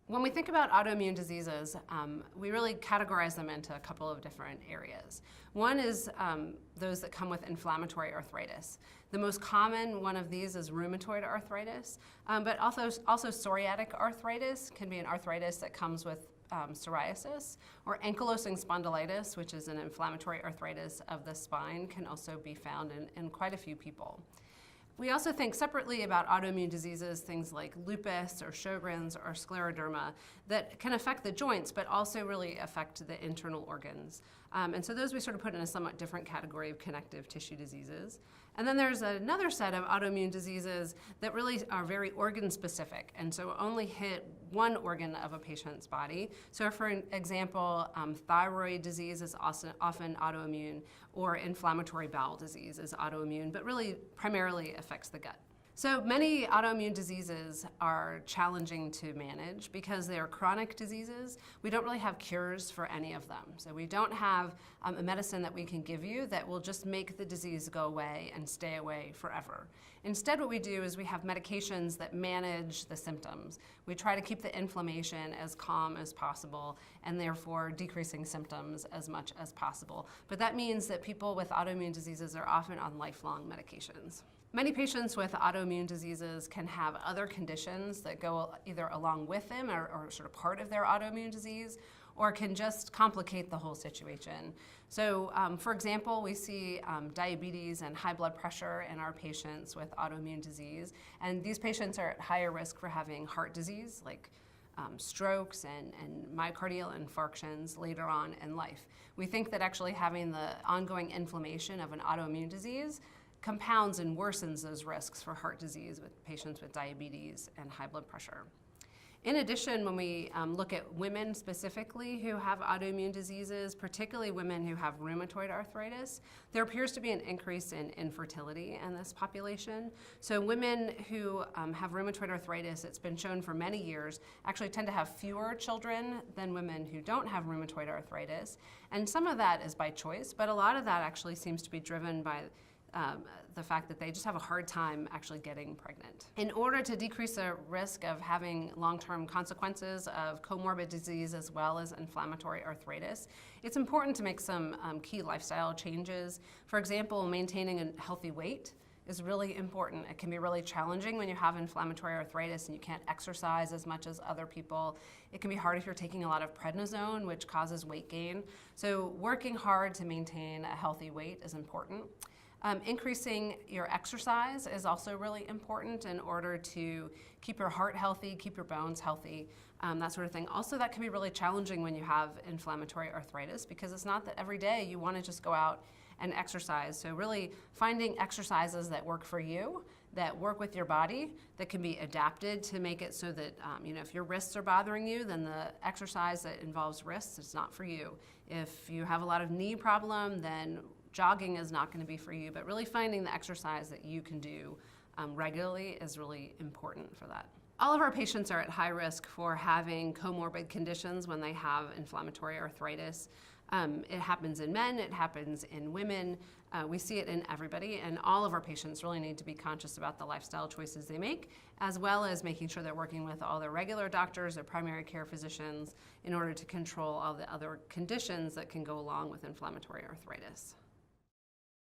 When we think about autoimmune diseases, we really categorize them into a couple of different areas. One is those that come with inflammatory arthritis. The most common one of these is rheumatoid arthritis, but also psoriatic arthritis can be an arthritis that comes with psoriasis, or ankylosing spondylitis, which is an inflammatory arthritis of the spine, can also be found in quite a few people. We also think separately about autoimmune diseases, things like lupus or Sjogren's or scleroderma, that can affect the joints, but also really affect the internal organs. And so those we sort of put in a somewhat different category of connective tissue diseases. And then there's another set of autoimmune diseases that really are very organ specific, and so only hit one organ of a patient's body. So for example, thyroid disease is also often autoimmune, or inflammatory bowel disease is autoimmune, but really primarily affects the gut. So many autoimmune diseases are challenging to manage because they are chronic diseases. We don't really have cures for any of them. So we don't have a medicine that we can give you that will just make the disease go away and stay away forever. Instead, what we do is we have medications that manage the symptoms. We try to keep the inflammation as calm as possible and therefore decreasing symptoms as much as possible. But that means that people with autoimmune diseases are often on lifelong medications. Many patients with autoimmune diseases can have other conditions that go either along with them or sort of part of their autoimmune disease, or can just complicate the whole situation. So for example, we see diabetes and high blood pressure in our patients with autoimmune disease, and these patients are at higher risk for having heart disease, like strokes and myocardial infarctions later on in life. We think that actually having the ongoing inflammation of an autoimmune disease compounds and worsens those risks for heart disease with patients with diabetes and high blood pressure. In addition, when we look at women specifically who have autoimmune diseases, particularly women who have rheumatoid arthritis, there appears to be an increase in infertility in this population. So women who have rheumatoid arthritis, it's been shown for many years, actually tend to have fewer children than women who don't have rheumatoid arthritis. And some of that is by choice, but a lot of that actually seems to be driven by the fact that they just have a hard time actually getting pregnant. In order to decrease the risk of having long-term consequences of comorbid disease as well as inflammatory arthritis, it's important to make some key lifestyle changes. For example, maintaining a healthy weight is really important. It can be really challenging when you have inflammatory arthritis and you can't exercise as much as other people. It can be hard if you're taking a lot of prednisone, which causes weight gain. So working hard to maintain a healthy weight is important. Increasing your exercise is also really important in order to keep your heart healthy, keep your bones healthy, that sort of thing. Also, that can be really challenging when you have inflammatory arthritis because it's not that every day you want to just go out and exercise. So really finding exercises that work for you, that work with your body, that can be adapted to make it so that if your wrists are bothering you, then the exercise that involves wrists is not for you. If you have a lot of knee problem, then jogging is not going to be for you, but really finding the exercise that you can do regularly is really important for that. All of our patients are at high risk for having comorbid conditions when they have inflammatory arthritis. It happens in men, it happens in women, we see it in everybody, and all of our patients really need to be conscious about the lifestyle choices they make, as well as making sure they're working with all their regular doctors, their primary care physicians, in order to control all the other conditions that can go along with inflammatory arthritis.